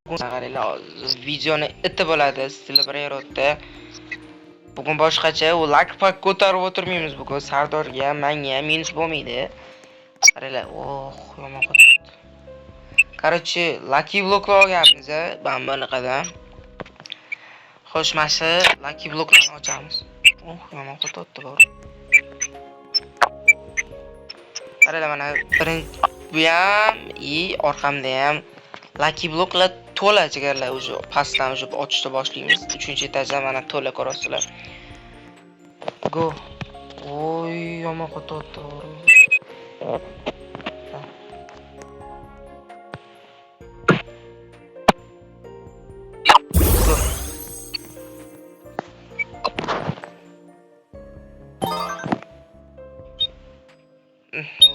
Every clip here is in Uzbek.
Qaranglar, videoni iti bo'ladi, stili birayotda. Bugun boshqacha, u lakpak ko'tarib o'tirmaymiz bugun. Sardorga, menga minus bo'lmaydi. Qaranglar, yomon qo'yibdi. Короче, Lucky Block'lar olganmiz, bunaqadan. Xo'sh, mana shu Lucky Block'larni ochamiz. Yomon qo'yibdi bor. Qaranglar, mana bu ham, orqamda ham Lucky Block'lar to'la jigarlar уже pastdan уже ochishni boshlaymiz. 3-etajdan mana to'la ko'rasizlar. Go. Yomon qo'yibdi.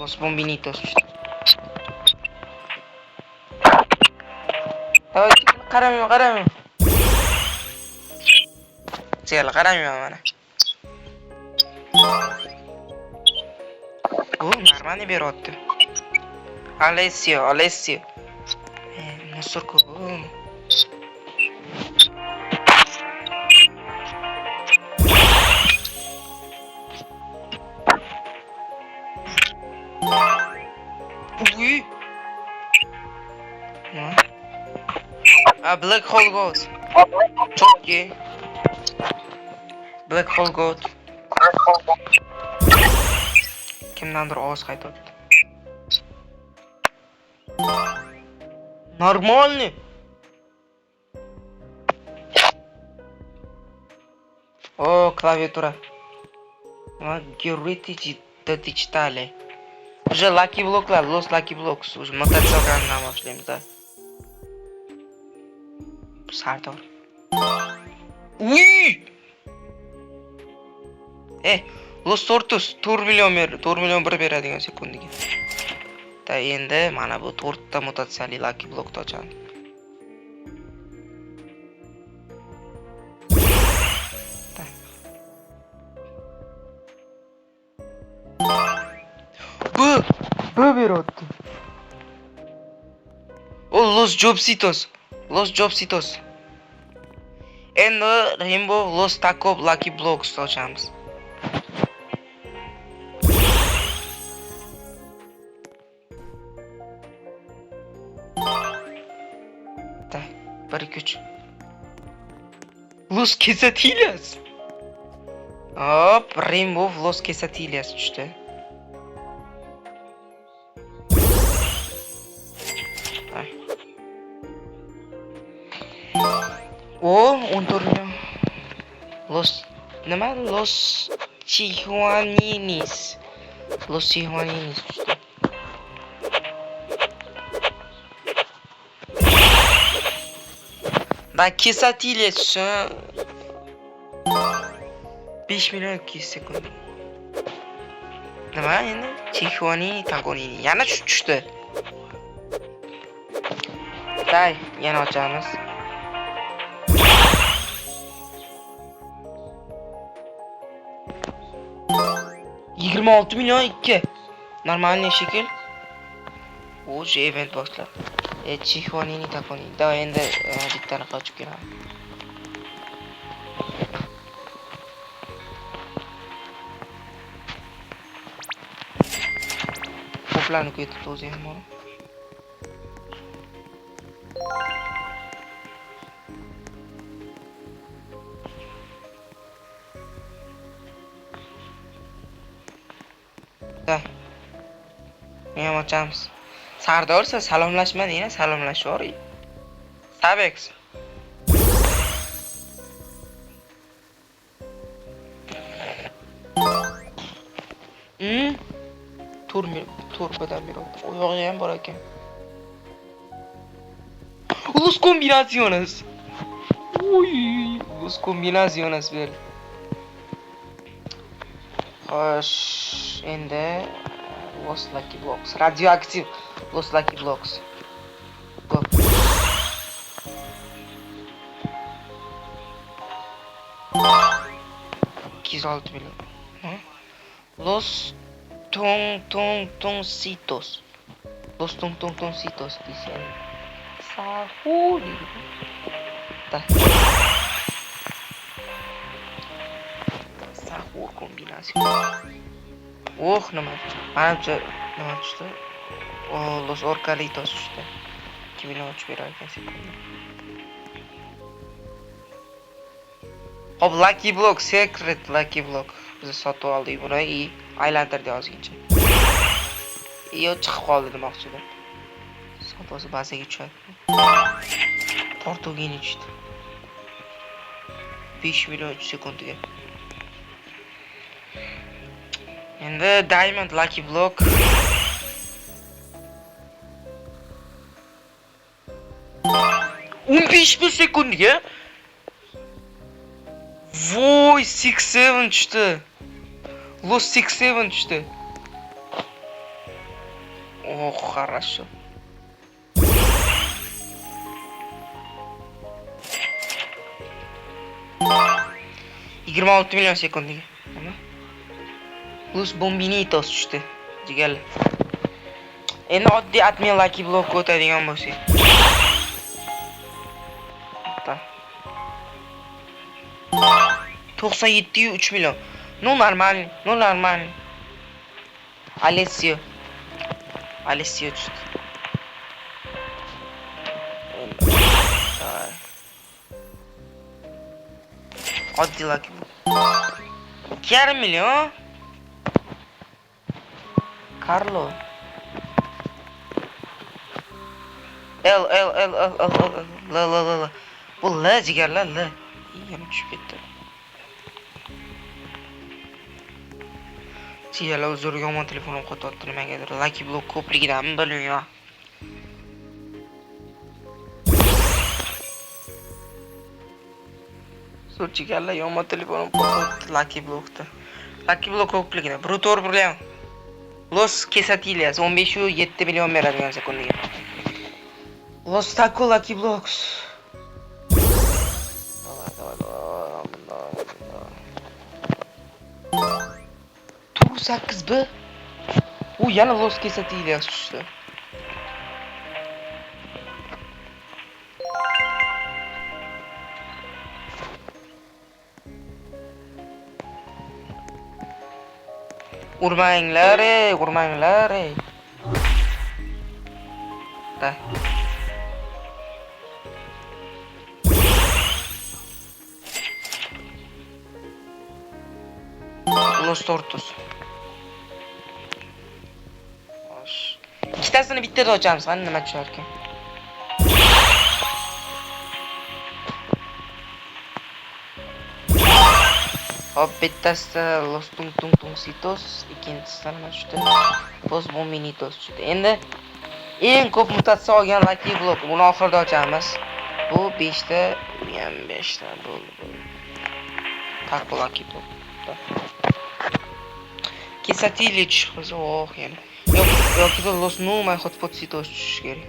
Los bombinitos. Qaramang. Sel qaramang mana. Нормально beryapti. Alessio. Musor ko'p. Black Hole Gold. Çok iyi. Black Hole Gold. Kimdandir ovoz qaytyapti. Нормальный. Клавиатура. Геометрически digitale. Уже Lucky Block'lar, Los Lucky Blocks. Уже mototsikletdan boshlaymiz da. Sardor. Los Tortus 4 million bir beradigan sekundiga. Da endi mana bu 4 ta mototsikletli Lucky Block'ni ochamiz. Bu beryapti. Los Jobsitos. Endi Rainbow Los Taco Lucky Blocks ochamiz. Bir güç. Los Quesadillas. Rainbow Los Quesadillas tushdi. 14 million. Los Chihuaninis tushdi. Da Quesadillas 5 million 200 sekund. Nima endi? Chihuanini, Tagonini. Yana tushdi. Yana ochamiz. 26 milyon 2. Normalniy shekil. O'sha event boshlar. Chihuanini Tagonini. Da endi bittani qochib keladi. Ko'plarni ketib o'zi ham bor. Men ochamiz. Sardorsa salomlashmadi, yana salomlashvor. Sabex. Turbadan beri oyog'i ham bor ekan. Los combinaciones. Los combinaciones ber. Xo'sh, endi Los Lucky Blocks. Radioaktiv Los Lucky Blocks. Go. $206 milyon. Los Tontoncitos. Los Tontoncitos diyeceğim. Sahu deydi. Sahu kombinatsiya. Oh, nima? Manimcha nima tushdi? Los Orcalitos tushdi. 2013 berar ekan sekunda. Hop, Lucky Block, Secret Lucky Block. Biz sotib oldik buni и aylantirdi yozguncha. Yo chiqib qoldi demoqchiman. Sotosi bazaga tushadi. Tortugini tushdi. 5 million 3 sekundiga. Endi Diamond Lucky Block 15 sekundiga. Voy 6-7 tushdi. Los 6-7 tushdi. Oh, хорошо. Yigirma 6 million sekundiga. Nima? Los Bombinitos tushdi. Jigal. Endi oddiy admin Lucky Block o'tadigan bo'lsak. 97,3 million. No normal. Alessio tushdi. Oddiy Lucky Block. 2,5 million. Carlo. L. Bu L jigarlar L. Yana tushib ketdi. Jigarlar o'zlari yomon telefonim qo'yibdi nimagadir. Lucky Block ko'pligidanmi bilmayman. Jigarlar yomon telefonim qo'yibdi Lucky Blockda. Lucky Block ko'pligidan. Brutor bilan Los Quesadillas 15,7 million beradigan sekundiga. Los Taco Lucky Blocks. Davay. 8B. U yana Los Quesadillas tushdi. Urmanglar. Da. Los Tortos. Xo'sh. Ikkitasini bittada ochamiz, qani nima tushar ekan? Hop, bittasida Los Tungsitos, ikkinchisida nima tushdi? Los Bombinitos tushdi. Endi eng ko'p mutatsiya olgan Lucky Block buni oxirida ochamiz. Bu 5 ta, ham 5 ta bo'ldi. Taco Lucky Block. Quesadilla tushib oh yana. Yoki Los Numa Hotpotsitos tushish kerak.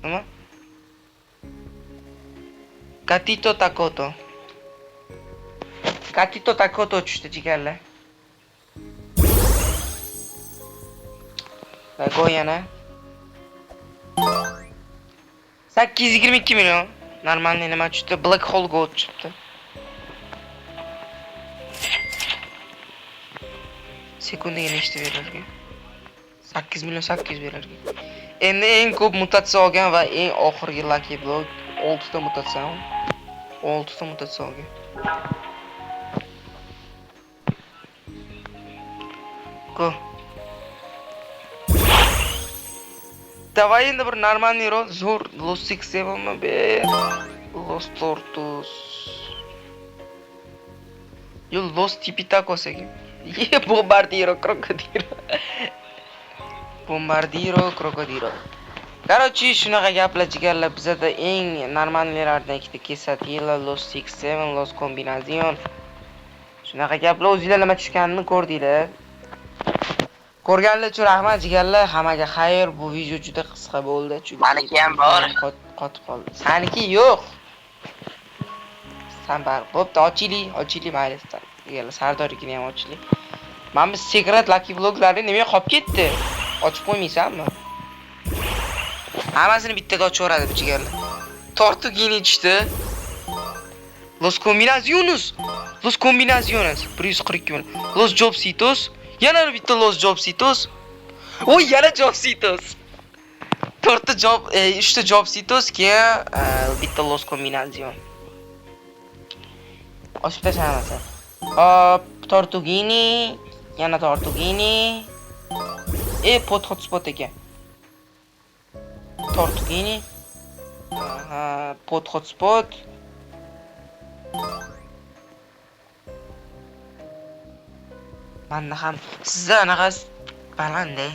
Nima? Gatito Takoto tushdi jigarlar. Lago yana 822 million. Normalniy nima tushdi? Black Hole Gold chiqdi. Sekundiga nechta berarkan? 8 million 800 berarkan. Endi eng ko'p mutatsiya olgan va eng oxirgi Lucky Block 6 ta mutatsiya. 6 ta mutatsiya olgan. Go. Давай endi bir normalniyroq zo'r Los 6-7 mi ber? Los Tortos. Yo Los Tipitacos ekan. Bombardiro krokodilo. Короче, shunaqa gaplar jigarlar. Bizda eng normallardan ikkita Quesadilla, Los 6-7, Los Combinación. Shunaqa gaplar o'zingizlar nima tushganini ko'rdinglar. Ko'rganlar uchun rahmat jigarlar. Hammaga xayr. Bu video juda qisqa bo'ldi. Chunki Meniki ham bor. Qotib qoldi. Saniki yo'q. San bar. Bo'pti, ochili mayli. Jigarlar Sardorikini ham ochili. Mana bu Secret Lucky Block'larni nimaga qolib ketdi? Ochib qo'ymaysanmi? Hammasini bittada ochaveradi bu jigarlar. Tortugini tushdi. Los combinaciones. Los combinaciones. 142 million. Los Jobsitos. Yana bitta Los Jobsitos. Oy, yana Jobsitos. 4 ta job, 3 ta Jobsitos ki bitta Los Combinación. Ochib tashlaymiz. Hop, Tortugini, yana Tortugini. Pot hotspot ekan. Tortugini. Pot hotspot. Manda ham sizda anaqasi baland-da.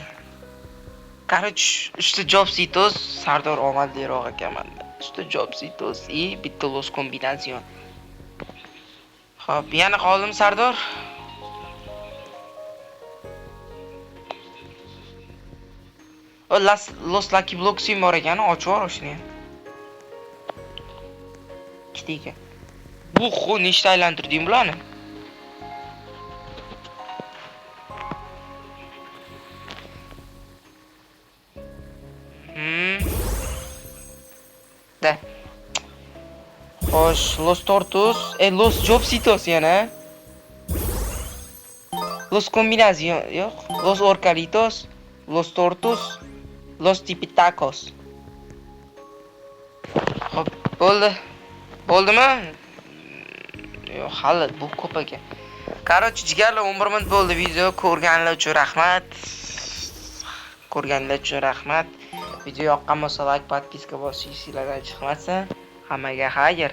Короче, 3 ta Jobsitos, Sardor omadliroq ekan menda. 3 ta Jobsitos и bitta Los Combinación. Xo'p, yana qoldim Sardor. O Los Lucky Blocks bor ekan, ochib yubor shuni. Ikkita ekan. Bu xo nechta aylantirding bularni? Da. Xo'sh, Los Tortos, Los Jobsitos yana. Los Combinación, yo'q. Los Orcalitos, Los Tortos, Los Tipitacos. Xo'p, bo'ldi. Bo'ldimi? Yo'q, hali bu ko'p ekan. Короче, jigarlar 11 minut bo'ldi video. Ko'rganlar uchun rahmat. Video yoqqan bo'lsa like, podpiska bosishingizlardan chiqmasin. Hammaga xayr.